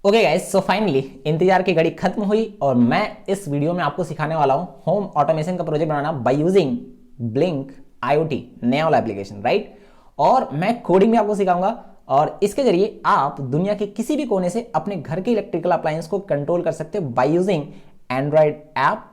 Okay guys, so finally इंतजार की घड़ी खत्म हुई और मैं इस वीडियो में आपको सिखाने वाला हूं होम ऑटोमेशन का project banana by using blink IoT, नया वाला एप्लीकेशन, राइट। और मैं कोडिंग भी आपको सिखाऊंगा और इसके जरिए आप दुनिया के किसी भी कोने से अपने घर के इलेक्ट्रिकल अप्लायंस को कंट्रोल कर सकते हो बाय यूजिंग एंड्रॉइड ऐप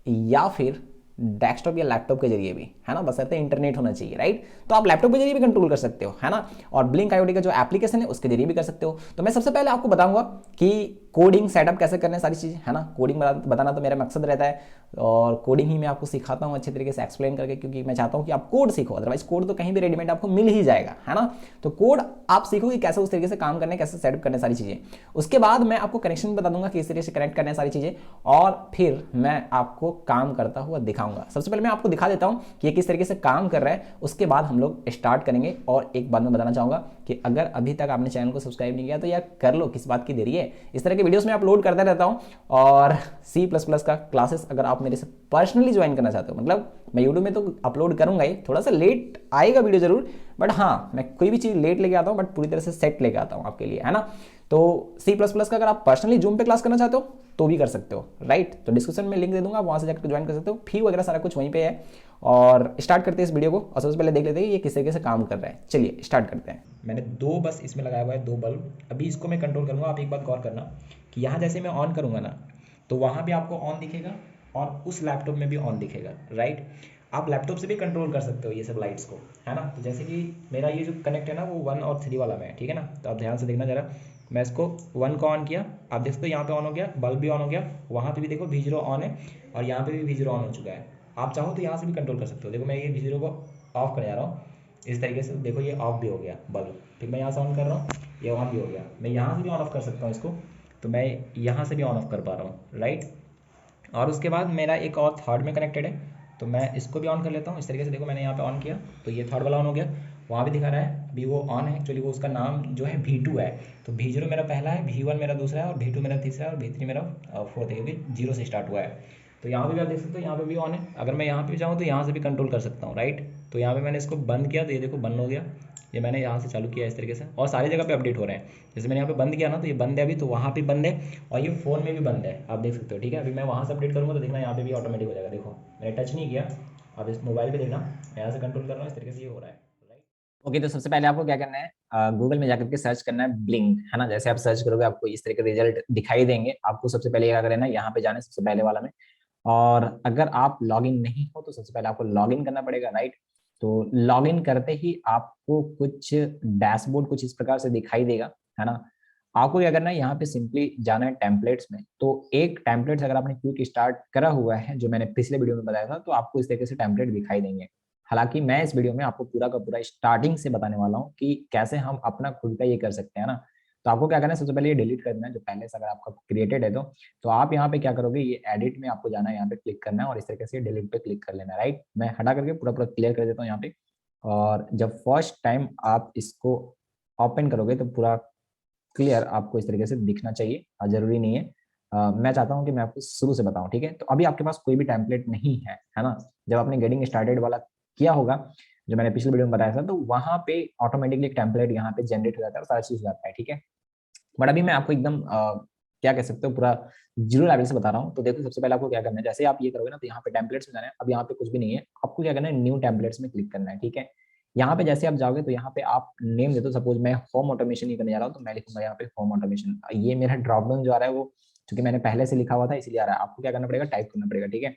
या फिर डेस्कटॉप या लैपटॉप के जरिए भी, है ना। बशर्ते इंटरनेट होना चाहिए, राइट। तो आप लैपटॉप के जरिए भी कंट्रोल कर सकते हो, है ना। और ब्लिंक आईओटी का जो एप्लीकेशन है उसके जरिए भी कर सकते हो। तो मैं सबसे पहले आपको बताऊंगा कि कोडिंग सेटअप कैसे करने हैं, सारी चीज़ें, है ना। कोडिंग बताना तो मेरा मकसद रहता है और कोडिंग ही मैं आपको सिखाता हूँ अच्छे तरीके से एक्सप्लेन करके, क्योंकि मैं चाहता हूँ कि आप कोड सीखो। अदरवाइज कोड तो कहीं भी रेडीमेड आपको मिल ही जाएगा, है ना। तो कोड आप सीखो कि कैसे उस तरीके से काम करने, कैसे सेटअप करने सारी चीज़ें। उसके बाद मैं आपको कनेक्शन बता दूंगा कि इस तरीके से कनेक्ट करने सारी चीज़ें, और फिर मैं आपको काम करता हुआ दिखाऊंगा। सबसे पहले मैं आपको दिखा देता हूँ कि ये किस तरीके से काम कर रहा है, उसके बाद हम लोग स्टार्ट करेंगे। और एक बात मैं बताना चाहूँगा कि अगर अभी तक आपने चैनल को सब्सक्राइब नहीं किया तो यार कर लो, किस बात की देरी है। इस तरह के वीडियोस में अपलोड करता रहता हूँ। और C++ का क्लासेस अगर आप मेरे से पर्सनली ज्वाइन करना चाहते हो, मतलब मैं यूट्यूब में तो अपलोड करूंगा ही, थोड़ा सा लेट आएगा वीडियो जरूर, बट हाँ मैं कोई भी चीज़ लेट लेके आता हूँ बट पूरी तरह से सेट लेके आता हूँ आपके लिए, है ना। तो C++ का अगर आप पर्सनली जूम पे क्लास करना चाहते हो तो भी कर सकते हो, राइट। तो डिस्क्रिप्शन में लिंक दे दूंगा, आप वहाँ से जाकर ज्वाइन कर सकते हो। फी वगैरह सारा कुछ वहीं पे है। और स्टार्ट करते हैं इस वीडियो को, और सबसे पहले देख लेते हैं ये किस तरीके से काम कर रहा है। चलिए स्टार्ट करते हैं। मैंने दो बस इसमें लगाया हुआ है, दो बल्ब। अभी इसको मैं कंट्रोल करूँगा। आप एक बात गौर करना कि यहाँ जैसे मैं ऑन करूँगा ना, तो वहाँ भी आपको ऑन दिखेगा और उस लैपटॉप में भी ऑन दिखेगा, राइट। आप लैपटॉप से भी कंट्रोल कर सकते हो ये सब लाइट्स को, है ना। तो जैसे कि मेरा ये जो कनेक्ट है ना वो 1 और 3 वाला में है, ठीक है ना। तो आप ध्यान से देखना जरा। मैं इसको 1 को ऑन किया, आप देख सकते हो यहाँ पे ऑन हो गया, बल्ब भी ऑन हो गया। वहाँ पे भी देखो V0 ऑन है और यहाँ पे भी V0 ऑन हो चुका है। आप चाहो तो यहाँ से भी कंट्रोल कर सकते हो। देखो मैं ये V0 को ऑफ करने जा रहा हूँ इस तरीके से। देखो ये ऑफ भी हो गया बल्ब, फिर मैं यहाँ से ऑन कर रहा हूँ, ये ऑन भी हो गया। मैं यहाँ से भी ऑन ऑफ कर सकता हूँ इसको, तो मैं यहाँ से भी ऑन ऑफ कर पा रहा हूँ, राइट। और उसके बाद मेरा एक और थर्ड में कनेक्टेड है, तो मैं इसको भी ऑन कर लेता हूँ इस तरीके से। देखो मैंने यहाँ पे ऑन किया तो ये थर्ड वाला ऑन हो गया। वहाँ भी दिखा रहा है भी वो ऑन है, एक्चुअली वो उसका नाम जो है V2 है। तो V0 मेरा पहला है, V1 मेरा दूसरा है और V2 मेरा तीसरा है और V3 मेरा फोर्थ है, क्योंकि जीरो से स्टार्ट हुआ है। तो यहाँ पे भी आप देख सकते हो, यहाँ पे भी ऑन है। अगर मैं यहाँ पे जाऊँ तो यहाँ से भी कंट्रोल कर सकता हूँ, राइट। तो यहाँ पे मैंने इसको बंद किया तो ये देखो बंद हो गया। ये मैंने यहाँ से चालू किया इस तरीके से, और सारी जगह पे अपडेट हो रहे हैं। जैसे मैंने यहाँ पे बंद किया ना तो ये बंद है अभी, तो वहाँ पे बंद है और ये फ़ोन में भी बंद है, आप देख सकते हो, ठीक है। अभी मैं वहाँ से अपडेट करूँगा तो देखना यहाँ पे भी ऑटोमेटिक हो जाएगा। देखो मैंने टच नहीं किया, अब इस मोबाइल पे देखना मैं यहाँ से कंट्रोल कर रहा हूँ, इस तरीके से ये हो रहा है, राइट। ओके, तो सबसे पहले आपको क्या करना है, गूगल में जाकर के सर्च करना है ब्लिंक, है ना। जैसे आप सर्च करोगे आपको इस तरह के रिजल्ट दिखाई देंगे। आपको सबसे पहले क्या करना है, यहाँ पे जाना है सबसे पहले वाला में। और अगर आप लॉगिन नहीं हो तो सबसे पहले आपको लॉगिन करना पड़ेगा, राइट। तो लॉगिन करते ही आपको कुछ डैशबोर्ड कुछ इस प्रकार से दिखाई देगा, है ना। आपको क्या करना है, यहाँ पे सिंपली जाना है टेम्पलेट्स में। तो एक टेम्पलेट्स अगर आपने क्विक स्टार्ट करा हुआ है, जो मैंने पिछले वीडियो में बताया था, तो आपको इस तरीके से टेम्पलेट दिखाई देंगे। हालांकि मैं इस वीडियो में आपको पूरा का पूरा स्टार्टिंग से बताने वाला हूँ कि कैसे हम अपना खुद का ये कर सकते हैं ना। तो आपको क्या करना है, सबसे पहले ये डिलीट कर देना है जो पहले से अगर आपका क्रिएटेड है। तो आप यहाँ पे क्या करोगे, ये एडिट में आपको जाना है, यहाँ पे क्लिक करना है और इस तरीके से डिलीट पे क्लिक कर लेना है, राइट। मैं हटा करके पूरा पूरा क्लियर कर देता हूँ यहाँ पे। और जब फर्स्ट टाइम आप इसको ओपन करोगे तो पूरा क्लियर आपको इस तरीके से दिखना चाहिए, जरूरी नहीं है। मैं चाहता हूँ कि मैं आपको शुरू से बताऊं, ठीक है। तो अभी आपके पास कोई भी टेम्पलेट नहीं है ना। जब आपने गेटिंग स्टार्टेड वाला किया होगा जो मैंने पिछले वीडियो में बताया था, तो वहां पे ऑटोमेटिकली एक टेम्पलेट यहाँ पे जनरेट हो जाता है और सारा चीज हो जाता है, ठीक है। बट अभी मैं आपको एकदम क्या कह सकते हो पूरा जीरो लेवल से बता रहा हूँ। तो देखो सबसे पहले आपको क्या करना है, जैसे आप ये करोगे ना तो यहाँ पे टेम्पलेट्स में जाना है। अब यहाँ पे कुछ भी नहीं है, आपको क्या करना है, न्यू टेम्पलेट्स में क्लिक करना है, ठीक है। यहाँ पे जैसे आप जाओगे तो यहाँ पे आप नेम दे दो। सपोज मैं होम ऑटोमेशन ही करने जा रहा हूँ, तो मैं लिखूंगा यहाँ पे होम ऑटोमेशन। ये मेरा ड्रॉप डाउन जो आ रहा है वो चूंकि मैंने पहले से लिखा हुआ था इसलिए आ रहा है। आपको क्या करना पड़ेगा, टाइप करना पड़ेगा, ठीक है।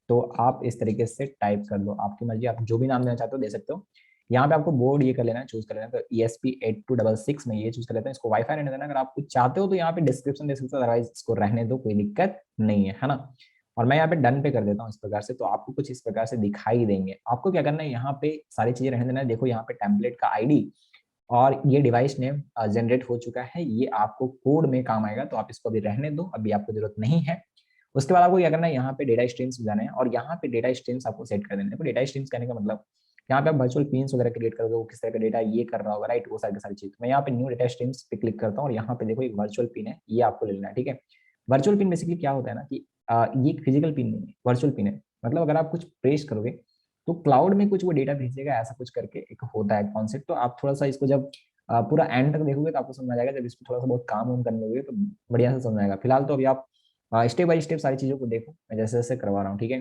तो आप इस तरीके से टाइप कर दो, आपकी मर्जी, आप जो भी नाम देना चाहते हो दे सकते हो। यहाँ पे आपको बोर्ड ये कर लेना है, चूज कर लेना है। तो ESP8266 में ये चूज कर लेते हैं। इसको वाईफाई रहने देना। अगर आप कुछ चाहते हो तो यहाँ पे डिस्क्रिप्शन दे सकते हो, अदरवाइज इसको रहने दो, कोई दिक्कत नहीं है ना। और मैं यहाँ पे डन पे कर देता हूँ इस प्रकार से। तो आपको कुछ इस प्रकार से दिखाई देंगे। आपको क्या करना है, यहाँ पे सारी चीजें रहने देना है। देखो यहाँ पे टेम्पलेट का आईडी और ये डिवाइस नेम जनरेट हो चुका है, ये आपको कोड में काम आएगा, तो आप इसको अभी रहने दो, अभी आपको जरूरत नहीं है। उसके बाद आपको क्या करना है, यहाँ पे डेटा स्ट्रीम्स में जाना है और यहाँ पे डेटा स्ट्रीम्स आपको सेट कर देना है। डेटा स्ट्रीम्स कहने का मतलब यहाँ पे आप वर्चुअल पिन्स वगैरह क्रिएट करोगे, वो किस तरह का डेटा ये कर रहा होगा, राइट, वो सारी सारी चीज। मैं यहाँ पे न्यू डेटा स्ट्रीम्स पे क्लिक करता हूँ और यहाँ पे देखो एक वर्चुअल पिन है, ये आपको ले लेना है, ठीक है। वर्चुअल पिन बेसिकली क्या होता है ना कि ये एक फिजिकल पिन नहीं है, वर्चुअल पिन है। मतलब अगर आप कुछ प्रेस करोगे तो क्लाउड में कुछ वो डेटा भेजेगा, ऐसा कुछ करके एक होता है कॉन्सेप्ट। तो आप थोड़ा सा इसको जब पूरा एंड तक देखोगे तो आपको समझ आ जाएगा। जब इस पर थोड़ा सा बहुत काम वाम करने लोगे तो बढ़िया से समझ आएगा। फिलहाल तो अभी आप स्टेप बाय स्टेप सारी चीज़ों को देखो, मैं जैसे जैसे करवा रहा हूँ, ठीक है।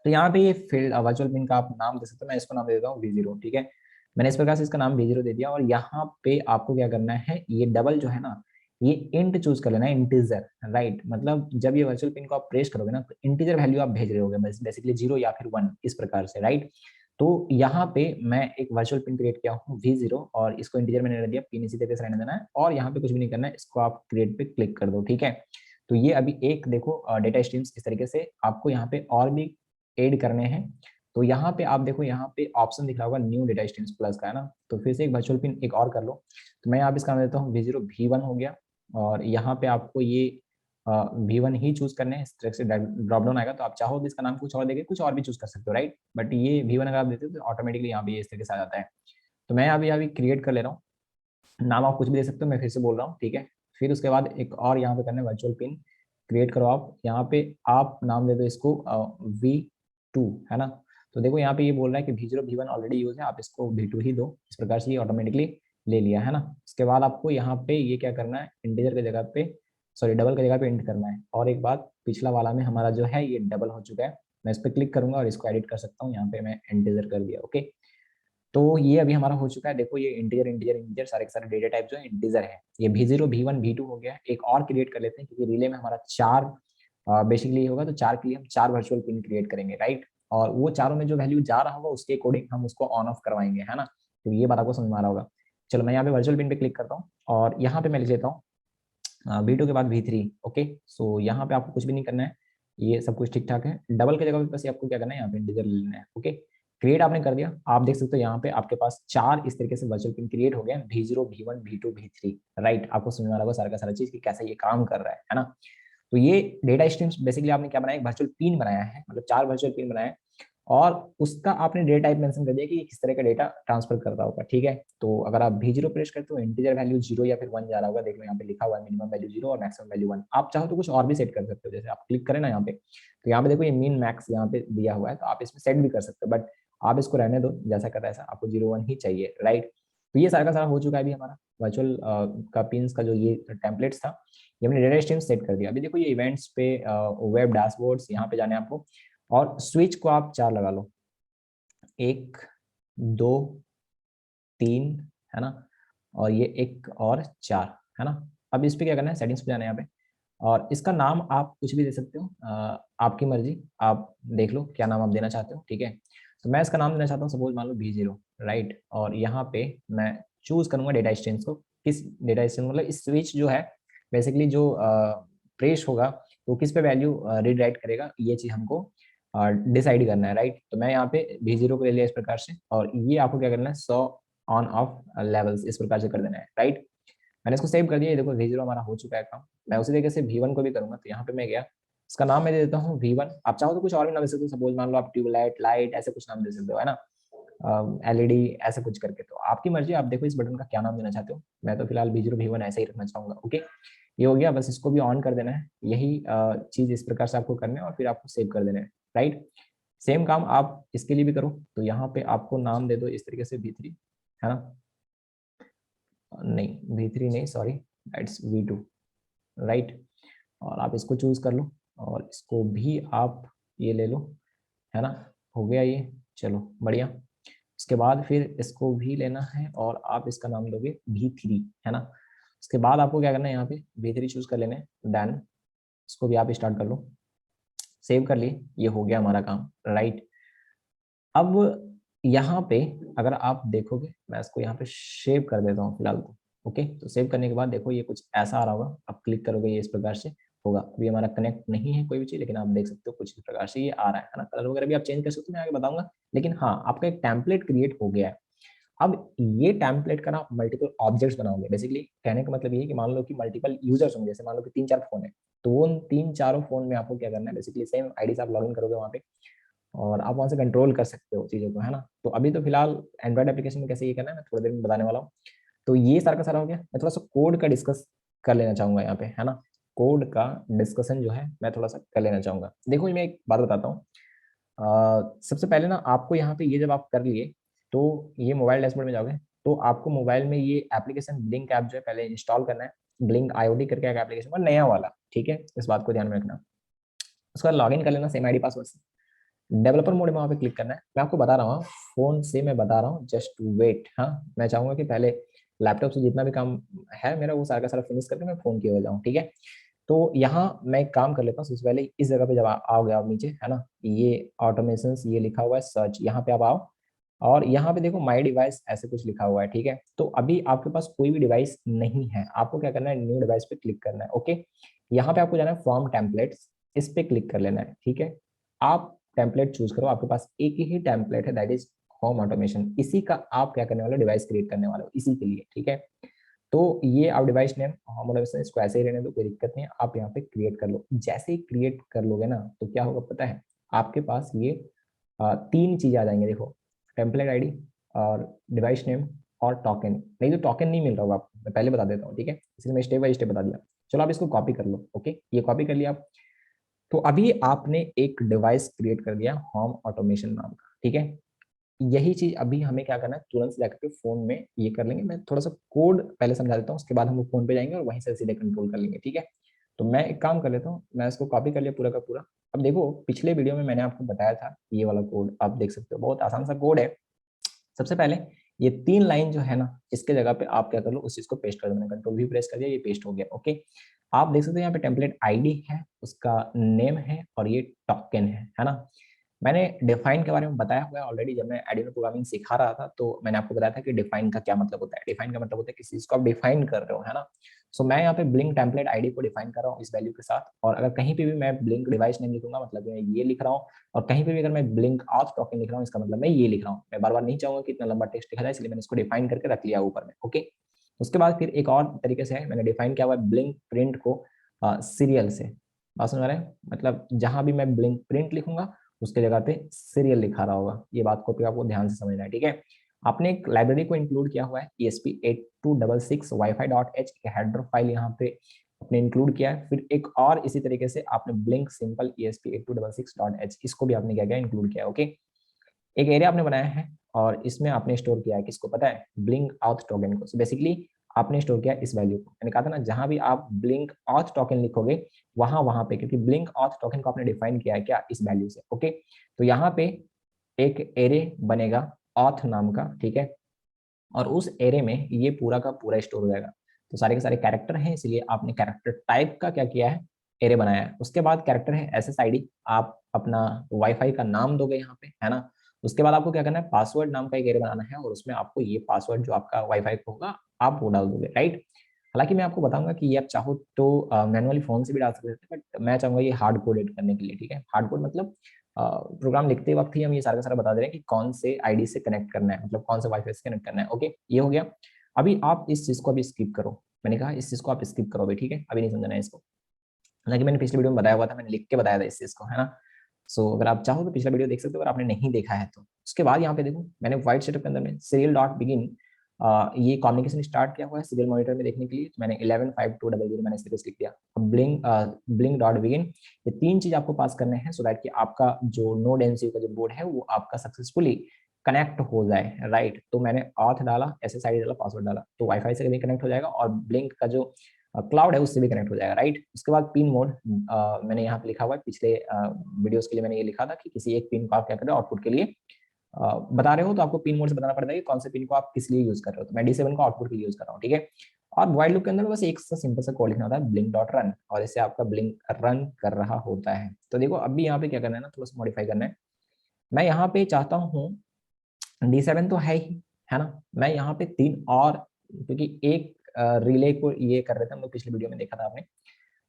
तो यहाँ पे ये फील्ड वर्चुअल पिन का आप नाम दे सकते हो, मैं इसको नाम दे देता हूँ V0, ठीक है। मैंने इस प्रकार से इसका नाम V0 दे दिया, और यहाँ पे आपको क्या करना है, ये डबल जो है ना, ये इंट चूज कर लेना है, इंटीजर, राइट। मतलब जब ये वर्चुअल पिन को आप प्रेस करोगे ना, तो इंटीजर वैल्यू आप भेज रहे होगे, बेसिकली 0 या फिर 1, इस प्रकार से, राइट। तो यहाँ पे मैं एक वर्चुअल पिन क्रिएट किया हूँ V0, और इसको इंटीजर मैंने रख दिया, पिन इसी तरीके से रहने देना है, और यहाँ पे कुछ भी नहीं करना है, इसको आप क्रिएट पे क्लिक कर दो, ठीक है। तो ये अभी एक देखो डेटा स्ट्रीम्स इस तरीके से आपको यहाँ पे और भी ऐड करने हैं। तो यहाँ पे आप देखो, यहाँ पे ऑप्शन दिख रहा होगा न्यू डेटा स्ट्रीम्स प्लस का, है ना। तो फिर से एक वर्चुअल पिन एक और कर लो। तो मैं यहाँ पे इसका नाम देता हूँ V0 V1 हो गया, और यहाँ पे आपको ये V1 ही चूज करने हैं। इस तरह से ड्रॉप डाउन आएगा, तो आप चाहो तो इसका नाम कुछ और देके कुछ और भी चूज कर सकते हो, राइट। बट ये V1 अगर आप देते हो तो ऑटोमेटिकली यहाँ पे इस तरीके से आ जाता है। तो मैं अभी क्रिएट कर ले रहा हूँ, नाम आप कुछ भी दे सकते हो, मैं फिर से बोल रहा हूँ, ठीक है। फिर उसके बाद एक और यहाँ पे करना है वर्चुअल पिन क्रिएट करो आप। यहाँ पे आप नाम दे दो इसको V2, है ना। तो देखो यहाँ पे ये बोल रहा है कि V0 V1 ऑलरेडी यूज है, आप इसको V2 ही दो। इस प्रकार से ये ऑटोमेटिकली ले लिया, है ना। इसके बाद आपको यहाँ पे ये क्या करना है, इंटीजर की जगह पे, सॉरी डबल की जगह पे इंट करना है। और एक बात, पिछला वाला में हमारा जो है ये डबल हो चुका है, मैं इस पर क्लिक करूंगा और इसको एडिट कर सकता हूँ। यहाँ पे मैं इंटीजर कर दिया, ओके। तो ये अभी हमारा हो चुका है। देखो ये इंटीजर इंटीजर इंटीजर सारे के सारे डेटा टाइप जो है इंटीजर है। ये V0 V1 V2 हो गया। एक और क्रिएट कर लेते हैं, क्योंकि रिले में हमारा 4 बेसिकली होगा, तो 4 के लिए हम 4 वर्चुअल पिन क्रिएट करेंगे, राइट। और वो चारों में जो वैल्यू जा रहा होगा उसके अकॉर्डिंग हम उसको ऑन ऑफ करवाएंगे, है ना। तो ये बात आपको समझ में आ रहा होगा। चलो मैं यहाँ पे वर्चुअल पिन पे क्लिक करता हूँ, और यहाँ पे मैं लिख लेता हूँ V2 के बाद V3, ओके। सो यहाँ पे आपको कुछ भी नहीं करना है, ये सब कुछ ठीक ठाक है। डबल की जगह पे बस आपको क्या करना है, यहाँ पे इंटीजर ले लेना है, ओके। क्रिएट आपने कर दिया, आप देख सकते हो यहाँ पे आपके पास 4 इस तरीके से वर्चुअल पिन क्रिएट हो गए, V0 V1 V2 V3, right. आपको समझ में आ रहा होगा सारा का सारा चीज कि कैसे ये काम कर रहा है ना। तो ये डेटा स्ट्रीम्स बेसिकली आपने क्या बनाया, एक वर्चुअल पिन बनाया है, मतलब 4 वर्चुअल पिन बनाए, और उसका आपने डेटा टाइप मेंशन कर दिया कि किस तरह का डेटा ट्रांसफर कर रहा होगा, ठीक है। तो अगर आप V0 प्रेस करते हो, इंटीजर वैल्यू 0 या फिर 1 जा रहा होगा, देख लो यहाँ पे लिखा हुआ है मिनिमम वैल्यू 0 और मैक्सिमम वैल्यू 1। आप चाहो तो कुछ और भी सेट कर सकते हो, जैसे आप क्लिक करें ना यहाँ पे, तो यहाँ पे देखो ये मीन मैक्स यहाँ पे दिया हुआ है, तो आप इसमें सेट भी कर सकते हो, बट आप इसको रहने दो जैसा कर ऐसा, आपको 0 1 ही चाहिए, राइट। तो ये सारा का सारा हो चुका है अभी हमारा वर्चुअल का पिन्स का जो ये टेम्पलेट्स था, ये हमने डेटा स्ट्रीम सेट कर दिया। अभी देखो ये इवेंट्स पे, वेब डैशबोर्ड्स, यहाँ पे जाने आपको, और स्विच को आप 4 लगा लो, 1 2 3, है ना, और ये 1 और 4, है ना। अब इस पे क्या करना है, सेटिंग्स पे जाना है यहाँ पे, और इसका नाम आप कुछ भी दे सकते हो, आपकी मर्जी, आप देख लो क्या नाम आप देना चाहते हो, ठीक है। तो मैं इसका नाम देना चाहता हूँ, सपोज मान लो V0, राइट। और यहाँ पे मैं चूज करूंगा डेटा स्ट्रीम्स को, किस डेटा स्ट्रीम, मतलब इस स्विच जो है बेसिकली जो प्रेस होगा तो किस पे वैल्यू रीड राइट करेगा, ये चीज हमको डिसाइड करना है, राइट। तो मैं यहाँ पे V0 को ले लिया इस प्रकार से, और ये आपको क्या करना है, 100 ऑन ऑफ लेवल्स इस प्रकार से कर देना है, राइट। मैंने इसको सेव कर दिया, ये देखो V0 हमारा हो चुका है काम। मैं उसी तरीके से V1 को भी करूंगा, तो यहाँ पे मैं गया, इसका नाम मैं दे देता हूँ V1। आप चाहो तो कुछ और भी नाम दे सकते हो, सपोज मान लो आप ट्यूबलाइट, लाइट, ऐसे कुछ नाम दे सकते हो, है ना, LED ऐसे कुछ करके। तो आपकी मर्जी, आप देखो इस बटन का क्या नाम देना चाहते हो। मैं तो फिलहाल V0 V1 ऐसे ही रखना चाहूंगा, ओके। ये हो गया, बस इसको भी ऑन कर देना है, यही चीज इस प्रकार से आपको करना है, और फिर आपको सेव कर देना है, राइट। सेम काम आप इसके लिए भी करो। तो यहाँ पे आपको नाम दे दो इस तरीके से V3, है ना, नहीं V3 नहीं, सॉरी, दैट्स V2, राइट। और आप इसको चूज कर लो, और इसको भी आप ये ले लो, है ना। हो गया ये, चलो बढ़िया। उसके बाद फिर इसको भी लेना है, और आप इसका नाम दोगे V3, है ना। उसके बाद आपको क्या करना है, यहाँ पे V3 चूज कर लेना है, डन। इसको भी आप स्टार्ट कर लो, सेव कर लिए, ये हो गया हमारा काम, राइट। अब यहाँ पे अगर आप देखोगे, मैं इसको यहाँ पे सेव कर देता हूँ फिलहाल तो, ओके। तो सेव करने के बाद देखो ये कुछ ऐसा आ रहा होगा, आप क्लिक करोगे ये इस प्रकार से होगा। अभी हमारा कनेक्ट नहीं है कोई भी चीज, लेकिन आप देख सकते हो कुछ इस प्रकार से ये आ रहा है ना। कलर वगैरह भी आप चेंज कर सकते हो, मैं आगे बताऊंगा। लेकिन हाँ, आपका एक टेम्पलेट क्रिएट हो गया है। अब ये टेम्पलेट का ना मल्टीपल ऑब्जेक्ट्स बनाओगे। बेसिकली कहने का मतलब ये है कि मान लो कि मल्टीपल यूजर्स होंगे, जैसे मान लो कि 3 4 फोन है, तो वो उन 3 4 फोन में आपको क्या करना है, बेसिकली सेम आईडी से आप लॉगिन करोगे वहाँ पे, और आप वहाँ से कंट्रोल कर सकते हो चीज़ों को, है ना। तो अभी तो फिलहाल एंड्रॉइड एप्लीकेशन में कैसे ये करना है मैं थोड़ी देर में बताने वाला हूँ। तो ये सारा का सारा हो गया। मैं थोड़ा सा कोड का डिस्कस कर लेना चाहूंगा यहाँ पे, है ना। कोड का डिस्कशन जो है मैं थोड़ा सा कर लेना चाहूंगा। देखो मैं एक बात बताता हूँ, सबसे पहले ना आपको यहाँ पे ये जब आप कर लिए, तो ये मोबाइल डैशबोर्ड में जाओगे, तो आपको मोबाइल में ये एप्लीकेशन ब्लिंक ऐप जो है पहले इंस्टॉल करना है। ब्लिंक IoT करके एक एप्लीकेशन का नया वाला, ठीक है, इस बात को ध्यान में रखना। उसके बाद लॉगिन कर लेना सेम आईडी पासवर्ड से। डेवलपर मोड में वहाँ पे क्लिक करना है। मैं आपको बता रहा हूँ फोन से, मैं बता रहा हूँ, जस्ट वेट। हाँ, मैं चाहूंगा कि पहले लैपटॉप से जितना भी काम है मेरा वो सारा का सारा फिनिश करके मैं फोन की ओर जाऊँ, ठीक है। तो यहाँ मैं एक काम कर लेता हूँ। सबसे पहले इस जगह पे जब आओ गया आप नीचे, है ना, ये ऑटोमेशन ये लिखा हुआ है सर्च, यहाँ पे आप आओ और यहाँ पे देखो माई डिवाइस ऐसे कुछ लिखा हुआ है, ठीक है। तो अभी आपके पास कोई भी डिवाइस नहीं है, आपको क्या करना है, न्यू डिवाइस पे क्लिक करना है। ओके, यहाँ पे आपको जाना है फॉर्म टेम्पलेट्स, इस पे क्लिक कर लेना है, ठीक है। आप टेम्पलेट चूज करो, आपके पास एक ही टेम्पलेट है, दैट इज होम ऑटोमेशन। इसी का आप क्या करने वाले, डिवाइस क्रिएट करने वाले हो इसी के लिए, ठीक है। तो ये आप डिवाइस नेम होम ऑटोमेशन, इसको ऐसे ही रहने दो, कोई दिक्कत नहीं है। आप यहाँ पे क्रिएट कर लो। जैसे ही क्रिएट कर लोगे ना तो क्या होगा पता है, आपके पास ये तीन चीजें आ जाएंगे। देखो, टेम्पलेट आईडी और डिवाइस नेम और टोकन। नहीं तो टोकन नहीं मिल रहा होगा आपको, मैं पहले बता देता हूँ, ठीक है, इसलिए मैं स्टेप बाय स्टेप बता दिया। चलो आप इसको कॉपी कर लो। ओके, ये कॉपी कर लिया आप। तो अभी आपने एक डिवाइस क्रिएट कर दिया होम ऑटोमेशन नाम का, ठीक है। यही चीज अभी हमें क्या करना है, तुरंत से जाकर के फोन में ये कर लेंगे। मैं थोड़ा सा कोड पहले समझा देता हूँ, उसके बाद हम लोग फोन पे जाएंगे और वहीं से सीधे कंट्रोल कर लेंगे, ठीक है। तो मैं एक काम कर लेता हूँ, मैं इसको कॉपी कर लिया पूरा का पूरा। अब देखो, पिछले वीडियो में मैंने आपको बताया था ये वाला कोड, आप देख सकते हो, बहुत आसान सा कोड है। सबसे पहले ये 3 लाइन जो है ना, इसके जगह पे आप क्या कर लो, उस चीज को पेस्ट कर दो। मैंने कंट्रोल V प्रेस कर दिया, ये पेस्ट हो गया। ओके, आप देख सकते हो यहाँ पे टेम्पलेट आईडी है, उसका नेम है और ये टोकन है ना। मैंने डिफाइन के बारे में बताया हुआ है ऑलरेडी। जब मैं एडीनो प्रोग्रामिंग सिखा रहा था तो मैंने आपको बताया था कि डिफाइन का क्या मतलब होता है। डिफाइन का मतलब होता है किसी चीज को आप डिफाइन कर रहे हो, है ना। सो मैं यहाँ पे ब्लिंक टेम्पलेट आईडी को डिफाइन कर रहा हूँ इस वैल्यू के साथ। और अगर कहीं पे भी मैं ब्लिंक डिवाइस नेम लिखूंगा, मतलब मैं ये लिख रहा हूँ। और कहीं पे भी अगर मैं ब्लिंक ऑथ टोकन लिख रहा हूँ, इसका मतलब मैं ये लिख रहा हूँ। मैं बार बार नहीं चाहूंगा कि इतना लंबा टेक्स्ट लिखा जाए, इसलिए मैंने इसको डिफाइन करके रख लिया ऊपर में। ओके, उसके बाद फिर एक और तरीके से है, मैंने डिफाइन किया हुआ है ब्लिंक प्रिंट को सीरियल से। बात समझ रहे हैं, मतलब जहां भी मैं ब्लिंक प्रिंट लिखूंगा उसके जगह पे सीरियल लिखा रहा होगा। ये बात को आपको ध्यान से समझना है, ठीक है। आपने एक लाइब्रेरी को इंक्लूड किया हुआ है, ESP8266 wifi.h हेडर फाइल यहाँ पे आपने इंक्लूड किया है। फिर एक और इसी तरीके से आपने ब्लिंक सिंपल ESP8266.h इसको भी आपने क्या किया, इंक्लूड किया। ओके, एक एरिया आपने बनाया है और इसमें आपने स्टोर किया है, किसको पता है, ब्लिंक ऑथ टोकन को। बेसिकली आपने स्टोर किया इस वैल्यू को। मैंने कहा था ना, जहां भी आप ब्लिंक ऑथ टोकन लिखोगे वहां वहां पे, क्योंकि ब्लिंक ऑथ टोकन को आपने डिफाइन किया है क्या, इस वैल्यू से। ओके, तो यहाँ पे एक एरे बनेगा ऑथ नाम का, ठीक है। और उस एरे में ये पूरा का पूरा स्टोर हो जाएगा। तो सारे के सारे कैरेक्टर हैं, इसलिए आपने कैरेक्टर टाइप का क्या किया है, एरे बनाया है। उसके बाद कैरेक्टर है SSID, आप अपना वाईफाई का नाम दोगे यहाँ पे, है ना। उसके बाद आपको क्या करना है, पासवर्ड नाम का एक एरे बनाना है और उसमें आपको ये पासवर्ड जो आपका वाईफाई का होगा आप वो डाल दोगे, राइट। हालांकि मैं आपको बताऊंगा कि ये आप चाहो तो मैनुअली फोन से भी डाल सकते हैं, बट मैं चाहूंगा ये हार्ड कोडेड करने के लिए, ठीक है। हार्ड कोड मतलब प्रोग्राम लिखते वक्त ही हम ये सारा का सारा बता दे रहे हैं कि कौन से आईडी से कनेक्ट करना है, मतलब कौन से वाईफाई से कनेक्ट करना है। ओके, ये हो गया। अभी आप इस चीज को अभी स्किप करो। मैंने कहा इस चीज को आप स्किप करो अभी, ठीक है, अभी नहीं समझना है इसको। हालांकि मैंने पिछले वीडियो में बताया हुआ था, मैंने लिख के बताया था इस चीज को, है ना। सो अगर आप चाहो तो पिछला वीडियो देख सकते हो, अगर आपने नहीं देखा है तो। उसके बाद यहाँ पे देखो, मैंने व्हाइट सेटअप के अंदर में सीरियल डॉट बिगिन ये कम्युनिकेशन स्टार्ट किया हुआ है सीरियल मॉनिटर में देखने के लिए। तो मैंने 115200 मैंने इस लिख दिया। अब ब्लिंक ब्लिंक डॉट बिगिन, ये तीन चीज आपको पास करने हैं सो दैट कि आपका जो नोड MCU का जो बोर्ड है वो आपका सक्सेसफुली कनेक्ट हो जाए, राइट। तो मैंने ऑथ डाला, SSID डाला, पासवर्ड डाला, तो वाईफाई से भी कनेक्ट हो जाएगा और ब्लिंक का जो क्लाउड है उससे भी कनेक्ट हो जाएगा, राइट। उसके बाद पिन मोड मैंने यहाँ पे लिखा हुआ है, पिछले वीडियोस के लिए मैंने ये लिखा था कि किसी एक पिन को आप क्या करें आउटपुट के लिए बता रहे हो, तो आपको पिन मोड से बताना पड़ता है कि कौन से पिन को आप किस लिए यूज कर रहे हो। तो मैं D7 को आउटपुट के लिए यूज कर रहा हूँ, ठीक है। और वाइल लूप के अंदर बस एक सा सिंपल सा कोड लिखना होता है, ब्लिंक डॉट रन, और इससे आपका ब्लिंक रन कर रहा होता है। तो देखो अभी यहाँ पे क्या करना है ना, थोड़ा सा मॉडिफाई करना है। मैं यहाँ पे चाहता हूँ, D7 तो है ही, है ना। मैं यहाँ पे 3 और, क्योंकि एक रिले को ये कर रहे थे हम लोग, पिछले वीडियो में देखा था आपने।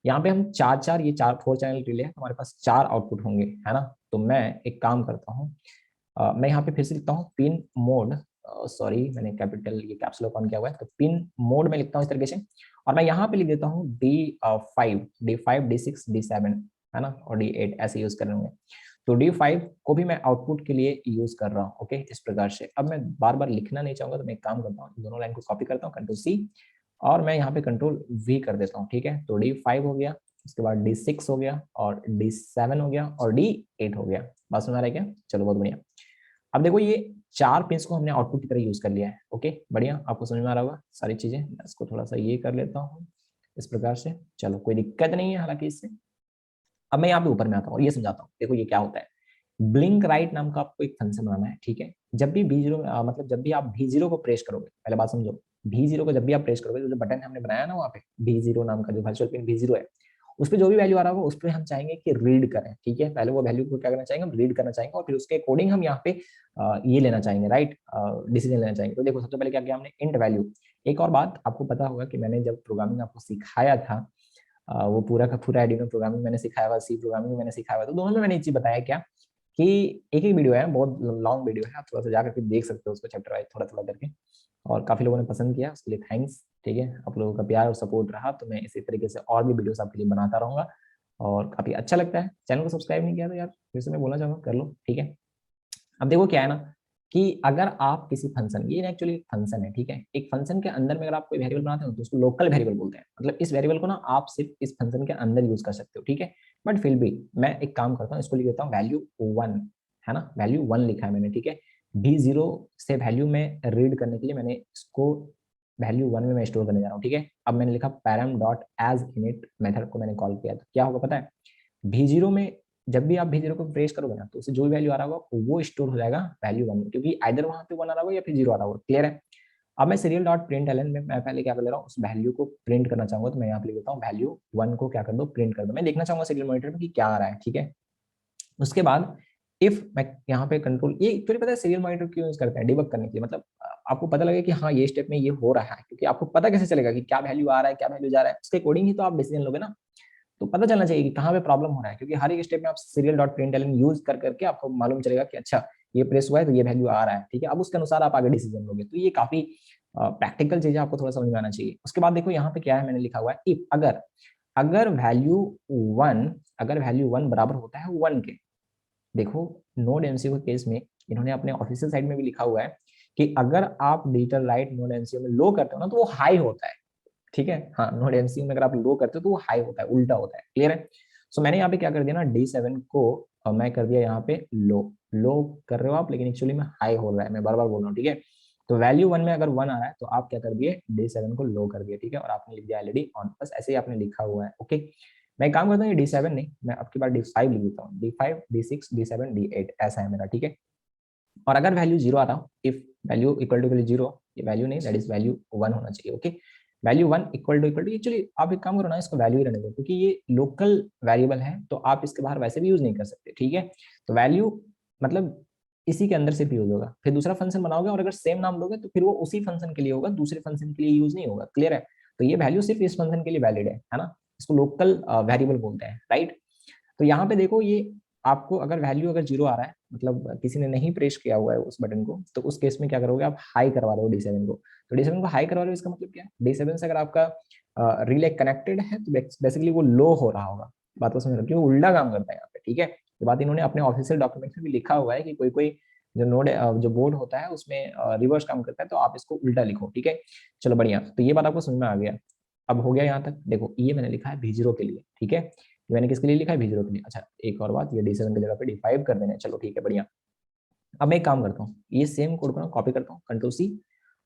यहाँ पे हम चार चार, ये 4 चैनल रिले है, हमारे पास 4 आउटपुट होंगे, है ना। तो मैं एक काम करता हूँ, मैं यहाँ पे फिर से लिखता हूँ पिन मोड। सॉरी, मैंने कैपिटल ये कैप्स लॉक ऑन किया हुआ है, तो पिन मोड में लिखता हूँ इस तरीके से। और मैं यहाँ पे लिख देता हूँ D5 D6 D7, है ना, और D8 ऐसे यूज कर रहे होंगे। तो D5 को भी मैं आउटपुट के लिए यूज कर रहा हूँ। ओके, इस प्रकार से। अब मैं बार बार लिखना नहीं चाहूंगा, तो मैं एक काम करता हूँ, दोनों लाइन को कॉपी करता हूँ, Ctrl+C, और मैं यहाँ पे Ctrl+V कर देता हूँ, ठीक है। तो D5 हो गया, उसके बाद D6 हो गया, और D7 हो गया, और D8 हो गया। बात सुना रहा है क्या? चलो बहुत बढ़िया। अब देखो ये 4 पिंस को हमने आउटपुट की तरह यूज कर लिया है। ओके, बढ़िया, आपको समझ में आ रहा होगा सारी चीजें। मैं इसको थोड़ा सा ये कर लेता हूँ इस प्रकार से, चलो कोई दिक्कत नहीं है हालांकि इससे। अब मैं यहाँ पे ऊपर में आता हूँ और ये समझाता हूँ। देखो ये क्या होता है, ब्लिंक राइट नाम का आपको एक फंक्शन बनाना है, ठीक है। जब भी V0 मतलब जब भी आप V0 को प्रेस करोगे, पहले बात समझो, V0 को जब भी आप प्रेस करोगे, तो जो बटन हमने बनाया ना वहाँ पे V0 नाम का जो वर्चुअल पिन V0 है, उस पर जो भी वैल्यू आ रहा होगा उस पर हम चाहेंगे कि रीड करें, ठीक है। पहले वो वैल्यू को क्या करना चाहेंगे, हम रीड करना चाहेंगे, और फिर उसके अकॉर्डिंग हम यहाँ पे ये लेना चाहेंगे, राइट, डिसीजन लेना चाहेंगे। तो देखो सबसे पहले क्या किया हमने, इंट वैल्यू। एक और बात आपको पता होगा कि मैंने जब प्रोग्रामिंग आपको सिखाया था, वो पूरा का पूरा एडिनो प्रोग्रामिंग मैंने सिखाया हुआ, सी प्रोग्रामिंग मैंने सिखाया हुआ, तो दोनों में मैंने एक चीज बताया क्या, कि एक ही वीडियो है, बहुत लॉन्ग वीडियो है, आप थोड़ा सा जाकर के देख सकते हो उसको चैप्टर वाइज थोड़ा थोड़ा करके, और काफी लोगों ने पसंद किया, उसके लिए थैंक्स, ठीक है। आप लोगों का प्यार और सपोर्ट रहा तो मैं इसी तरीके से और भी वीडियोस आपके लिए बनाता रहूंगा, और काफी अच्छा लगता है। चैनल को सब्सक्राइब नहीं किया तो यार फिर से मैं बोलना चाहूंगा कर लो, ठीक है। अब देखो क्या है ना, कि अगर आप किसी फंक्शन, ये एक्चुअली फंक्शन है, ठीक है, एक फंक्शन के अंदर में अगर आप कोई वेरिएबल बनाते हो तो उसको लोकल वेरिएबल बोलते हैं। मतलब इस वेरिएबल को ना आप सिर्फ इस फंक्शन के अंदर यूज कर सकते हो, ठीक है। बट फिर भी मैं एक काम करता हूँ, इसको लिख देता हूँ वैल्यू 1, है ना, वैल्यू 1 लिखा है मैंने, ठीक है। V0 से वैल्यू में रीड करने के लिए मैंने इसको वैल्यू 1 में मैं स्टोर करने जा रहा हूँ, ठीक है। अब मैंने लिखा param dot age init method को मैंने कॉल किया, तो क्या होगा पता है, V0 में जब भी आप V0 को प्रेस करोगे ना, तो उससे जो भी वैल्यू आ रहा होगा वो स्टोर हो जाएगा वैल्यू 1 में, क्योंकि आइदर वहां पे 1 आ रहा होगा या फिर 0 आ रहा होगा। क्लियर है। अब मैं सीरियल डॉट प्रिंट एलन में मैं पहले क्या कर ले रहा हूँ, उस वैल्यू को प्रिंट करना चाहूंगा, तो मैं यहाँ पे लिख देता हूँ वैल्यू 1 को क्या कर दो, प्रिंट कर दो। मैं देखना चाहूंगा सीरियल मॉनिटर में कि क्या आ रहा है, ठीक है। उसके बाद इफ मैं यहाँ पे कंट्रोल, ये एक्चुअली पता है सीरियल मॉनिटर क्यों यूज करते हैं, डिबग करने के लिए, मतलब आपको पता लगे कि हाँ ये स्टेप में ये हो रहा है, क्योंकि आपको पता कैसे चलेगा कि क्या वैल्यू आ रहा है क्या वैल्यू जा रहा है, उसके अकॉर्डिंग ही तो आप डिसीजन लोगे ना। तो पता चलना चाहिए कि कहाँ पे प्रॉब्लम हो रहा है, क्योंकि हर एक स्टेप में आप serial dot print ln use कर करके आपको मालूम चलेगा कि अच्छा ये प्रेस हुआ है तो ये वैल्यू आ रहा है, ठीक है। अब उसके अनुसार आप आगे डिसीजन लोगे, तो ये काफी प्रैक्टिकल चीजें आपको थोड़ा समझ में आना चाहिए। उसके बाद देखो यहाँ पे क्या है, मैंने लिखा हुआ है इफ, अगर अगर वैल्यू 1, अगर वैल्यू 1 बराबर होता है 1 के, देखो नोड एमसीयू के केस में इन्होंने अपने ऑफिशियल साइड में भी लिखा हुआ है कि अगर आप डिजिटल राइट नोड एमसीयू में लो करते हो ना तो वो हाई होता है, ठीक है। हाँ, नोड एमसीयू में अगर आप लो करते हो तो वो हाई होता है, उल्टा होता है। क्लियर है। सो मैंने यहाँ पे क्या कर दिया ना, D7 को मैं कर दिया यहाँ पे लो, लो कर रहे हो आप, लेकिन एक्चुअली में हाई हो रहा है, मैं बार बार बोल रहा हूँ, ठीक है। तो वैल्यू 1 में अगर 1 आ रहा है तो आप क्या कर दिए, D7 को लो कर दिया, ठीक है, और आपने लिख दिया एलईडी ऑन, बस ऐसे ही आपने लिखा हुआ है। ओके, मैं एक काम करता हूँ, ये D7 नहीं, मैं आपकी बार D5 लिख देता हूँ, D5 D6 D7 D8 ऐसा है मेरा, ठीक है। और अगर वैल्यू 0 आता हूँ, इफ वैल्यू इक्वल टू 0, ये वैल्यू नहीं, दैट इज वैल्यू 1 होना चाहिए। Okay, value 1 equal to actually आप एक काम करो ना, इसको वैल्यू ही रहने दो, क्योंकि ये लोकल वेरिएबल है तो आप इसके बाहर वैसे भी यूज नहीं कर सकते, ठीक है। तो वैल्यू मतलब इसी के अंदर सिर्फ यूज होगा, फिर दूसरा फंक्शन बनाओगे और अगर सेम नाम लोगे तो फिर वो उसी फंक्शन के लिए होगा, दूसरे फंक्शन के लिए यूज नहीं होगा। क्लियर है। तो ये वैल्यू सिर्फ इस फंक्शन के लिए वैलिड है ना, इसको लोकल वेरिएबल बोलते हैं, राइट। तो यहाँ पे देखो, ये आपको अगर वैल्यू अगर 0 आ रहा है, मतलब किसी ने नहीं प्रेस किया हुआ है उस बटन को, तो उस केस में क्या करोगे, आप हाई करवा रहे हो D7 को। तो D7 को हाई करवा रहे हो, इसका मतलब क्या है, D7 से अगर आपका रिले कनेक्टेड है तो बेसिकली वो लो हो रहा होगा। बात को समझ रहे हो, वो उल्टा काम करता है यहाँ पे, ठीक है। ये बात इन्होंने अपने ऑफिशियल डॉक्यूमेंट में भी लिखा हुआ है कि कोई कोई जो नोड जो बोर्ड होता है उसमें रिवर्स काम करता है, तो आप इसको उल्टा लिखो, ठीक है। चलो बढ़िया, तो ये बात आपको समझ में आ गया। अब हो गया यहाँ तक। देखो ये मैंने लिखा है V0 के लिए, ठीक है, मैंने किसके लिए लिखा है, V0 के लिए। अच्छा एक और बात, ये D7 की जगह पे D5 कर देना है, चलो ठीक है बढ़िया। अब मैं एक काम करता हूँ, ये सेम कोड को ना कॉपी करता हूँ, Ctrl+C,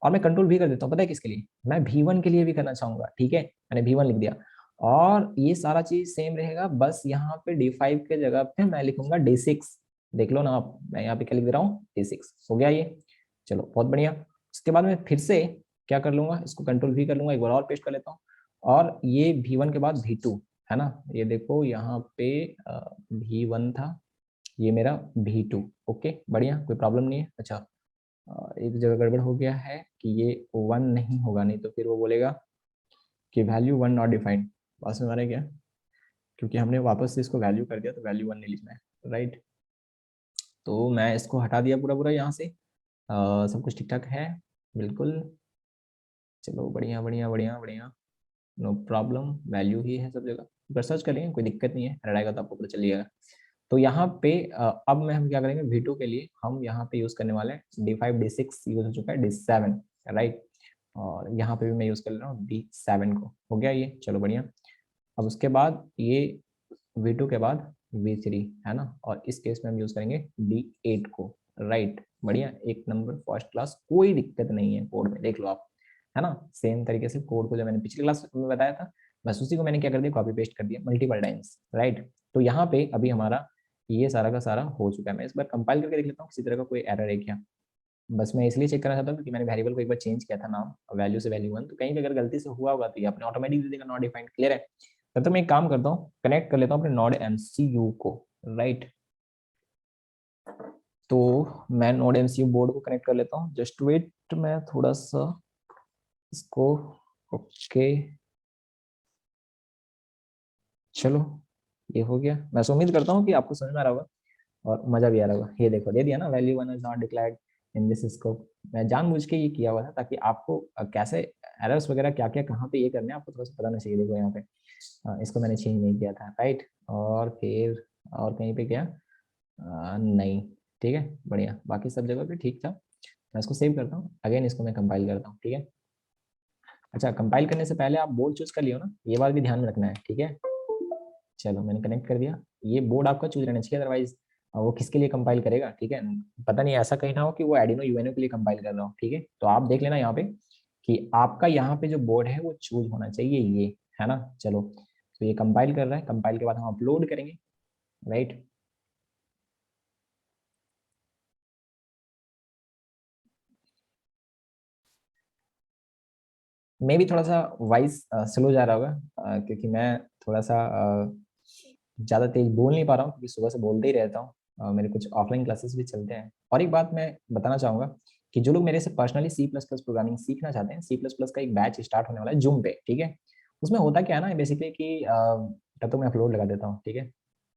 और मैं कंट्रोल भी कर देता हूँ, पता है किसके लिए, मैं V1 के लिए भी करना चाहूंगा, ठीक है। मैंने V1 लिख दिया, और ये सारा चीज सेम रहेगा, बस यहाँ पे D5 के जगह पे मैं लिखूंगा D6। देख लो ना आप, मैं यहाँ पे क्या लिख दे रहा हूँ, D6 हो गया ये। चलो बहुत बढ़िया। उसके बाद मैं फिर से क्या कर लूंगा, इसको Ctrl+V कर लूंगा, एक बार और पेस्ट कर लेता हूँ, और ये V1 के बाद V2, है ना, ये देखो यहाँ पे V1 था, ये मेरा V2। ओके बढ़िया, कोई प्रॉब्लम नहीं है। अच्छा एक जगह गड़बड़ हो गया है कि ये 1 नहीं होगा, नहीं तो फिर वो बोलेगा कि वैल्यू 1 नॉट डिफाइंड। बात में आ रहा है क्या, क्योंकि हमने वापस से इसको वैल्यू कर दिया तो वैल्यू 1 नहीं लिखना है, राइट। तो मैं इसको हटा दिया पूरा पूरा यहाँ से, सब कुछ ठीक ठाक है बिल्कुल। चलो बढ़िया बढ़िया बढ़िया बढ़िया, नो प्रॉब्लम, वैल्यू ही है सब जगह, पर सर्च कर लेंगे, कोई दिक्कत नहीं है, रहेगा तो आपको पता चल जाएगा। तो यहाँ पे अब मैं हम क्या करेंगे, V2 के लिए हम यहाँ पे यूज करने वाले हैं D5 D6 यूज हो चुका है, D7, राइट। और यहाँ पे भी मैं यूज कर ले रहा हूँ D7 को, हो गया ये, चलो बढ़िया। अब उसके बाद ये V2 के बाद V3, है ना, और इस केस में हम यूज करेंगे D8 को, राइट। बढ़िया, एक नंबर, फर्स्ट क्लास, कोई दिक्कत नहीं है कोड में, देख लो आप, है ना। सेम तरीके से कोड को जो मैंने पिछली क्लास में बताया था, बस उसी को मैंने क्या कर दिया, कॉपी पेस्ट कर दिया मल्टीपल टाइम्स, राइट। तो यहाँ पे अभी हमारा ये सारा का सारा हो चुका है। मैं इस बार कंपाइल करके देख लेता हूँ किसी तरह का कोई एरर है क्या। बस मैं इसलिए चेक करना चाहता हूँ क्योंकि मैंने वेरिएबल को एक बार चेंज किया था नाम, वैल्यू से वैल्यू 1, तो कहीं भी अगर गलती से हुआ होगा तो ये अपने ऑटोमेटिक दे देगा नॉट डिफाइंड। क्लियर है। तब तक मैं एक काम करता हूँ, कनेक्ट कर लेता हूँ अपने नोड एमसीयू को, राइट। तो मैं नोड एमसीयू बोर्ड को कनेक्ट कर लेता हूँ, जस्ट वेट, मैं थोड़ा सा इसको, ओके, चलो ये हो गया। मैं उम्मीद करता हूँ कि आपको समझ में आ रहा होगा और मजा भी आ रहा होगा। ये देखो दे दिया ना, value 1 is not declared in this scope. मैं जानबूझ के ये किया हुआ था ताकि आपको कैसे एरर्स वगैरह क्या क्या कहाँ पे ये करने हैं आपको थोड़ा सा पता नहीं चाहिए। देखो यहाँ पे इसको मैंने चेंज नहीं किया था, राइट। और फिर और कहीं पे क्या, नहीं, ठीक है, बढ़िया, बाकी सब जगह पे ठीक था। मैं इसको सेव करता हूँ, अगेन इसको मैं कंपाइल करता हूँ, ठीक है। अच्छा, कंपाइल करने से पहले आप बोर्ड चूज कर लियो ना, ये बात भी ध्यान में रखना है, ठीक है। चलो मैंने कनेक्ट कर दिया, ये बोर्ड आपका चूज रहना चाहिए, अदरवाइज वो किसके लिए कंपाइल करेगा, ठीक है। पता नहीं ऐसा कहीं ना हो कि वो एडिनो यूएनओ के लिए कंपाइल कर रहा हो, ठीक है। तो आप देख लेना यहाँ पे कि आपका यहाँ पे जो बोर्ड है वो चूज होना चाहिए, ये, है ना। चलो, तो ये कंपाइल कर रहा है, कंपाइल के बाद हम अपलोड करेंगे, राइट। मे भी थोड़ा सा वॉइस स्लो जा रहा होगा, क्योंकि मैं थोड़ा सा ज़्यादा तेज बोल नहीं पा रहा हूँ क्योंकि सुबह से बोलते ही रहता हूँ। मेरे कुछ ऑफलाइन क्लासेस भी चलते हैं। और एक बात मैं बताना चाहूँगा कि जो लोग मेरे से personally C plus plus programming सीखना चाहते हैं, सी प्लस प्लस का एक बैच स्टार्ट होने वाला है जूम पे, ठीक है। उसमें होता क्या है ना बेसिकली कि तब तो मैं अपलोड लगा देता हूँ, ठीक है।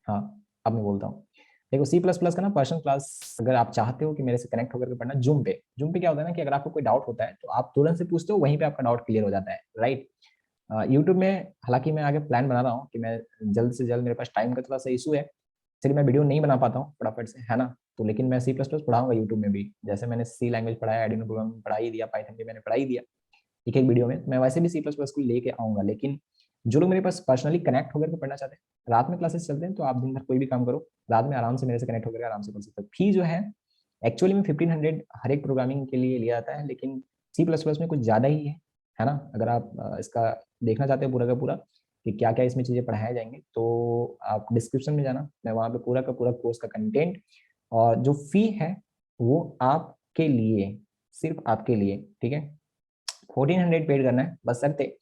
हाँ, अब मैं बोलता हूँ। देखो सी प्लस प्लस का ना पर्सनल क्लास अगर आप चाहते हो कि मेरे से कनेक्ट होकर के पढ़ना, जूम पे क्या होता है ना कि अगर आपको कोई डाउट होता है तो आप तुरंत से पूछते हो, वहीं पे आपका डाउट क्लियर हो जाता है, राइट। यूट्यूब में हालांकि मैं आगे प्लान बना रहा हूँ कि मैं जल्द से जल्द, मेरे पास टाइम का थोड़ा सा इशू है, इसलिए मैं वीडियो नहीं बना पाता हूँ फटाफट से, है ना। तो लेकिन मैं सी प्लस प्लस पढ़ाऊंगा यूट्यूब में भी, जैसे मैंने सी लैंग्वेज पढ़ाया, एडिनो प्रोग्रामिंग पढ़ा ही दिया, पाइथन भी मैंने पढ़ा ही दिया एक एक वीडियो में। तो मैं वैसे भी सी प्लस प्लस को लेके आऊंगा। लेकिन जो लोग मेरे पास पर्सनली कनेक्ट होकर के पढ़ना चाहते हैं, रात में क्लासेस चलते हैं, तो आप दिन भर कोई भी काम करो, रात में आराम से मेरे से कनेक्ट होकर आराम से पढ़ सकते हो। फी जो है एक्चुअली में 1500 हर एक प्रोग्रामिंग के लिए लिया जाता है, लेकिन सी प्लस प्लस में कुछ ज़्यादा ही है ना। अगर आप इसका देखना चाहते हो पूरा का पूरा कि क्या क्या इसमें चीज़ें पढ़ाए जाएंगे, तो आप डिस्क्रिप्शन में जाना, मैं वहाँ पे पूरा का पूरा कोर्स का कंटेंट और जो फी है वो आपके लिए, सिर्फ आपके लिए, ठीक है। 1400 पेड करना है बस, सकते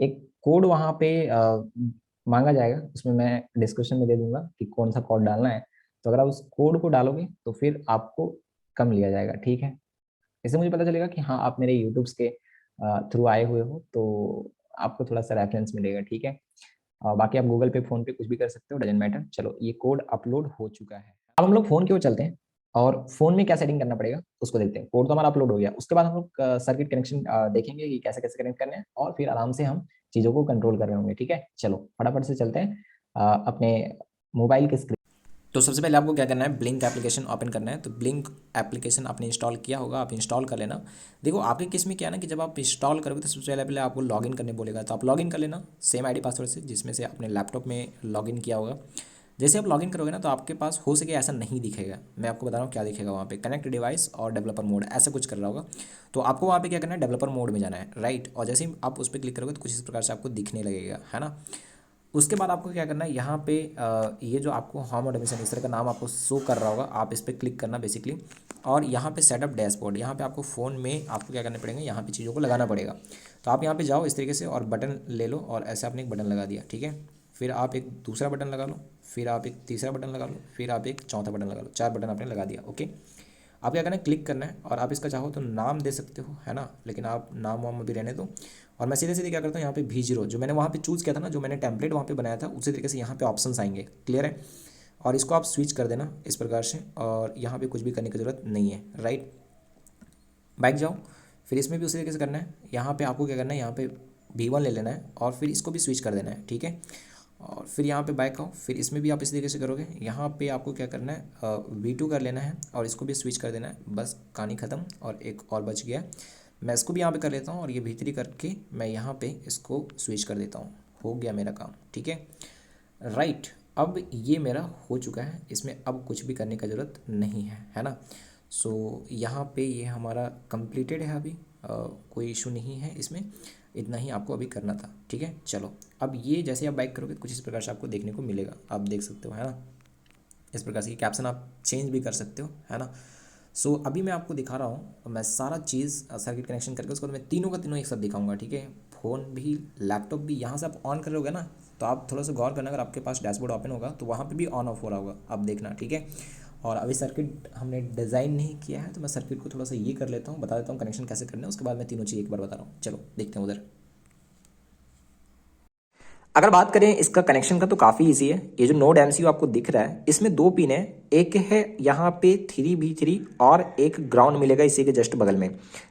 एक कोड वहाँ पे मांगा जाएगा, उसमें मैं डिस्क्रिप्शन में दे दूंगा कि कौन सा कोड डालना है। तो अगर आप उस कोड को डालोगे तो फिर आपको कम लिया जाएगा, ठीक है। इससे मुझे पता चलेगा कि हाँ आप मेरे यूट्यूब्स के थ्रू आए हुए हो, तो आपको थोड़ा सा रेफरेंस मिलेगा, ठीक है। बाकी आप गूगल पे, फोन पे कुछ भी कर सकते हो, डजेंट मैटर। चलो ये कोड अपलोड हो चुका है। अब हम लोग फोन की ओर चलते हैं और फोन में क्या सेटिंग करना पड़ेगा उसको देखते हैं। कोड तो हमारा अपलोड हो गया, उसके बाद हम लोग सर्किट कनेक्शन देखेंगे कि कैसे कैसे कनेक्ट करने हैं, और फिर आराम से हम चीज़ों को कंट्रोल कर रहे होंगे, ठीक है। चलो फटाफट से चलते हैं अपने मोबाइल के स्क्रीन। तो सबसे पहले आपको क्या करना है, ब्लिंक एप्लीकेशन ओपन करना है। तो ब्लिंक एप्लीकेशन आपने इंस्टॉल किया होगा, आप इंस्टॉल कर लेना। देखो आपके केस में क्या है ना कि जब आप इंस्टॉल करोगे तो सबसे पहले आपको लॉगिन करने बोलेगा, तो आप लॉगिन कर लेना सेम आईडी पासवर्ड से जिसमें से अपने लैपटॉप में लॉगिन किया होगा। जैसे आप लॉगिन करोगे ना तो आपके पास हो सके ऐसा नहीं दिखेगा, मैं आपको बता रहा हूँ क्या दिखेगा वहाँ पे, कनेक्ट डिवाइस और डेवलपर मोड ऐसा कुछ कर रहा होगा। तो आपको वहाँ पे क्या करना है, डेवलपर मोड में जाना है, राइट। और जैसे ही आप उस पर क्लिक करोगे तो कुछ इस प्रकार से आपको दिखने लगेगा, है ना। उसके बाद आपको क्या करना है, यहाँ पे ये जो आपको होम ऑटोमेशन इस तरह का नाम आपको शो कर रहा होगा, आप इस पर क्लिक करना बेसिकली। और यहाँ पे सेटअप डैशबोर्ड, यहाँ पे आपको फ़ोन में आपको क्या करना पड़ेगा, यहाँ पे चीज़ों को लगाना पड़ेगा। तो आप यहाँ पे जाओ इस तरीके से और बटन ले लो, और ऐसे आपने एक बटन लगा दिया, ठीक है। फिर आप एक दूसरा बटन लगा लो, फिर आप एक तीसरा बटन लगा लो, फिर आप एक चौथा बटन लगा लो, 4 बटन आपने लगा दिया, ओके। आप क्या करना है, क्लिक करना है, और आप इसका चाहो तो नाम दे सकते हो, है ना, लेकिन आप नाम वाम अभी रहने दो। और मैं सीधे सीधे क्या करता हूँ, यहाँ पे V0 जो मैंने वहाँ पे चूज़ किया था ना, जो मैंने टेम्पलेट वहाँ पे बनाया था, उसी तरीके से यहाँ पे ऑप्शंस आएंगे, क्लियर है। और इसको आप स्विच कर देना इस प्रकार से, और यहाँ पे कुछ भी करने की ज़रूरत नहीं है, राइट। बैक जाओ, फिर इसमें भी उसी तरीके से करना है। यहाँ पे आपको क्या करना है, यहाँ पे V1 ले लेना है और फिर इसको भी स्विच कर देना है, ठीक है। और फिर यहाँ पे बैक आओ, फिर इसमें भी आप इसी तरीके से करोगे। यहाँ पे आपको क्या करना है, V2 कर लेना है और इसको भी स्विच कर देना है, बस कहानी ख़त्म। और एक और बच गया, मैं इसको भी यहाँ पे कर लेता हूँ और ये V3 करके मैं यहाँ पे इसको स्विच कर देता हूँ, हो गया मेरा काम, ठीक है, राइट। अब ये मेरा हो चुका है, इसमें अब कुछ भी करने का ज़रूरत नहीं है, है ना। सो यहाँ पे ये हमारा कंप्लीटेड है अभी, कोई इशू नहीं है इसमें, इतना ही आपको अभी करना था, ठीक है। चलो अब ये जैसे आप बाइक करोगे कुछ इस प्रकार से आपको देखने को मिलेगा, आप देख सकते हो, है ना। इस प्रकार से कैप्शन आप चेंज भी कर सकते हो, है ना। सो अभी मैं आपको दिखा रहा हूँ, मैं सारा चीज़ सर्किट कनेक्शन करके उसके बाद मैं तीनों का तीनों एक साथ दिखाऊंगा, ठीक है। फ़ोन भी लैपटॉप भी यहाँ से आप ऑन कर रहोगे ना, तो आप थोड़ा सा गौर करना, अगर आपके पास डैशबोर्ड ओपन होगा तो वहाँ पे भी ऑन ऑफ हो रहा होगा, आप देखना, ठीक है। और अभी सर्किट हमने डिज़ाइन नहीं किया है, तो मैं सर्किट को थोड़ा सा ये कर लेता हूँ, बता देता हूँ कनेक्शन कैसे करना है, उसके बाद मैं तीनों चीज़ एक बार बता रहा हूँ। चलो देखते हैं उधर। अगर बात करें इसका कनेक्शन का तो काफ़ी इजी है। ये जो नोड एमसीयू आपको दिख रहा है इसमें दो पिन है, एक है यहाँ पे 3v3 और एक ग्राउंड मिलेगा इसी के जस्ट बगल में।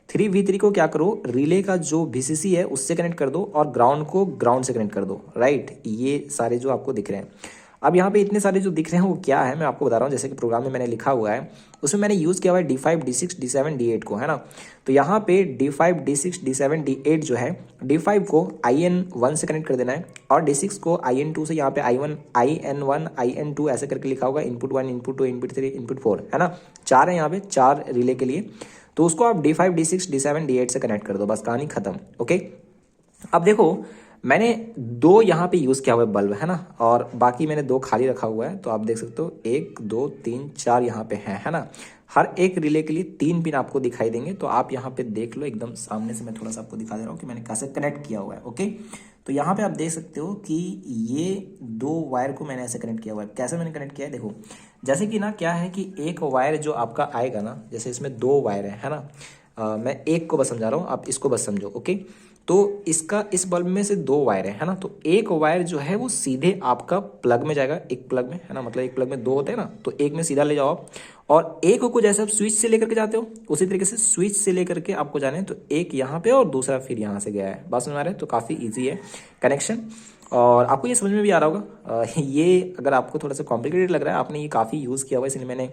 3v3 को क्या करो, रिले का जो VCC है उससे कनेक्ट कर दो और ग्राउंड को ग्राउंड से कनेक्ट कर दो, राइट। ये सारे जो आपको दिख रहे हैं, अब यहाँ पे इतने सारे जो दिख रहे हैं वो क्या है मैं आपको बता रहा हूँ। जैसे कि प्रोग्राम में मैंने लिखा हुआ है, उसमें मैंने यूज़ किया हुआ है D5 D6 D7 D8 को, है ना। तो यहाँ पे D5 D6 D7 D8 जो है, D5 को IN1 से कनेक्ट कर देना है और D6 को IN2 से, यहाँ पे IN1 IN2 ऐसे करके लिखा होगा, इनपुट 1 इनपुट 2 इनपुट 3 इनपुट 4, है ना। चार है यहाँ पे, चार रिले के लिए। तो उसको आप D5 D6 D7 D8 से कनेक्ट कर दो, बस कहानी खत्म, ओके। अब देखो मैंने दो यहाँ पे यूज़ किया हुआ है बल्ब, है ना, और बाकी मैंने दो खाली रखा हुआ है। तो आप देख सकते हो 1 2 3 4 यहाँ पे है ना। हर एक रिले के लिए 3 पिन आपको दिखाई देंगे, तो आप यहाँ पे देख लो एकदम सामने से, मैं थोड़ा सा आपको दिखा दे रहा हूँ कि मैंने कैसे कनेक्ट किया हुआ है, ओके। तो यहाँ पे आप देख सकते हो कि ये दो वायर को मैंने ऐसे कनेक्ट किया हुआ है। कैसे मैंने कनेक्ट किया है देखो, जैसे कि ना क्या है कि एक वायर जो आपका आएगा ना, जैसे इसमें दो वायर है ना, मैं एक को बस समझा रहा हूँ, आप इसको बस समझो, ओके। तो इसका इस बल्ब में से दो वायर है ना, तो एक वायर जो है वो सीधे आपका प्लग में जाएगा, एक प्लग में, है ना, मतलब एक प्लग में दो होते हैं ना, तो एक में सीधा ले जाओ आप। और एक को जैसे आप स्विच से लेकर के जाते हो उसी तरीके से स्विच से लेकर के आपको जाने हैं, तो एक यहाँ पे और दूसरा फिर यहाँ से गया है, बात समझ में आ रहा है। तो काफ़ी ईजी है कनेक्शन, और आपको ये समझ में भी आ रहा होगा। ये अगर आपको थोड़ा सा कॉम्प्लिकेटेड लग रहा है, आपने ये काफ़ी यूज़ किया हुआ है इसलिए मैंने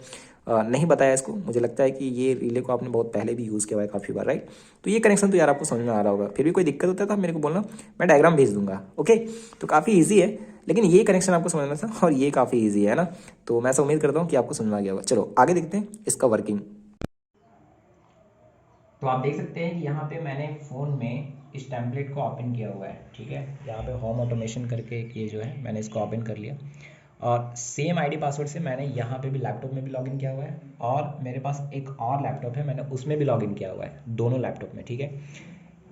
नहीं बताया इसको। मुझे लगता है कि ये रिले को आपने बहुत पहले भी यूज़ किया हुआ है काफ़ी बार, राइट। तो ये कनेक्शन तो यार आपको समझ में आ रहा होगा, फिर भी कोई दिक्कत होता है तो आप मेरे को बोलना, मैं डायग्राम भेज दूंगा, ओके। तो काफ़ी ईजी है, लेकिन ये कनेक्शन आपको समझना था और ये काफ़ी ईजी है ना। तो मैं ऐसा उम्मीद करता हूँ कि आपको समझ में आ गया होगा। चलो आगे देखते हैं इसका वर्किंग। तो आप देख सकते हैं कि यहाँ पे मैंने फ़ोन में इस टेम्पलेट को ओपन किया हुआ है, ठीक है। यहाँ पे होम ऑटोमेशन करके एक ये जो है मैंने इसको ओपन कर लिया, और सेम आईडी पासवर्ड से मैंने यहाँ पे भी लैपटॉप में भी लॉगिन किया हुआ है, और मेरे पास एक और लैपटॉप है मैंने उसमें भी लॉगिन किया हुआ है, दोनों लैपटॉप में, ठीक है।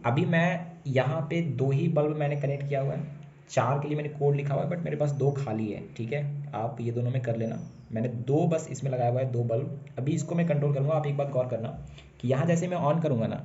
अभी मैं यहाँ पे दो ही बल्ब मैंने कनेक्ट किया हुआ है, चार के लिए मैंने कोड लिखा हुआ है, बट मेरे पास दो खाली है, ठीक है। आप ये दोनों में कर लेना, मैंने दो बस इसमें लगाया हुआ है, दो बल्ब। अभी इसको मैं कंट्रोल करूँगा, आप एक बात गौर करना कि यहाँ जैसे मैं ऑन करूँगा ना,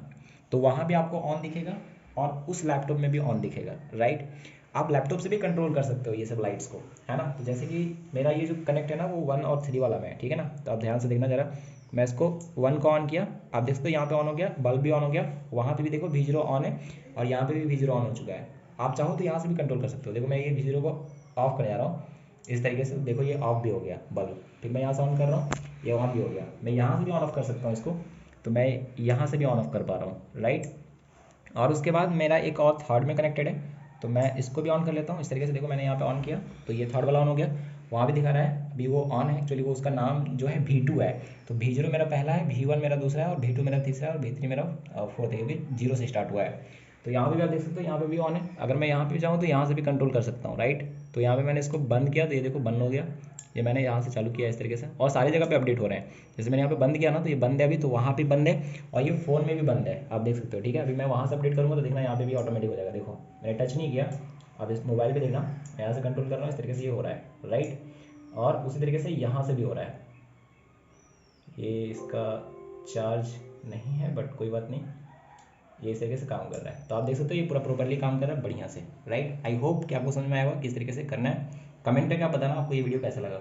तो वहाँ भी आपको ऑन दिखेगा और उस लैपटॉप में भी ऑन दिखेगा, राइट। आप लैपटॉप से भी कंट्रोल कर सकते हो ये सब लाइट्स को, है ना। तो जैसे कि मेरा ये जो कनेक्ट है ना वो 1 और 3 वाला में है, ठीक है ना। तो आप ध्यान से देखना जरा, मैं इसको 1 को ऑन किया, आप देख सकते हो यहाँ पे ऑन हो गया, बल्ब भी ऑन हो गया, वहाँ पे भी देखो V0 ऑन है, और यहाँ पे भी V0 ऑन हो चुका है। आप चाहो तो यहाँ से भी कंट्रोल कर सकते हो। देखो मैं ये V0 को ऑफ करने जा रहा हूँ इस तरीके से, देखो ये ऑफ भी हो गया बल्ब, फिर मैं यहाँ से ऑन कर रहा हूँ, ये ऑन भी हो गया। मैं यहाँ से भी ऑन ऑफ कर सकता हूँ इसको, तो मैं यहाँ से भी ऑन ऑफ कर पा रहा हूँ, राइट। और उसके बाद मेरा एक और थर्ड में कनेक्टेड है, तो मैं इसको भी ऑन कर लेता हूँ इस तरीके से। देखो मैंने यहाँ पे ऑन किया तो ये थर्ड वाला ऑन हो गया, वहाँ भी दिखा रहा है अभी वो ऑन है, एक्चुअली वो उसका नाम जो है V2 है। तो V0 मेरा पहला है, V1 मेरा दूसरा है, और V2 मेरा तीसरा है, और V3 मेरा फोर्थ है, क्योंकि जीरो से स्टार्ट हुआ है। तो यहाँ पे भी आप देख सकते हो, यहाँ पे भी ऑन है। अगर मैं यहाँ पे जाऊँ तो यहाँ से भी कंट्रोल कर सकता हूँ, राइट। तो यहाँ पे मैंने इसको बंद किया तो ये देखो बंद हो गया, ये मैंने यहाँ से चालू किया इस तरीके से, और सारी जगह पे अपडेट हो रहे हैं। जैसे मैंने यहाँ पे बंद किया ना, तो ये बंद है अभी, तो वहाँ पे बंद है, और ये फ़ोन में भी बंद है, आप देख सकते हो, ठीक है। अभी मैं वहाँ से अपडेट करूँगा तो देखना यहाँ पे भी ऑटोमेटिक हो जाएगा। देखो मैंने टच नहीं किया, अब इस मोबाइल पे देखना, मैं यहाँ से कंट्रोल कर रहा हूँ, इस तरीके से ये हो रहा है, राइट। और उसी तरीके से यहाँ से भी हो रहा है। ये इसका चार्ज नहीं है बट कोई बात नहीं, ये इस तरीके से काम कर रहा है। तो आप देख सकते हो ये पूरा प्रॉपरली काम कर रहा है बढ़िया से, राइट। आई होप कि आपको समझ में आएगा किस तरीके से करना है। कमेंट करके आप बताना आपको ये वीडियो कैसा लगा।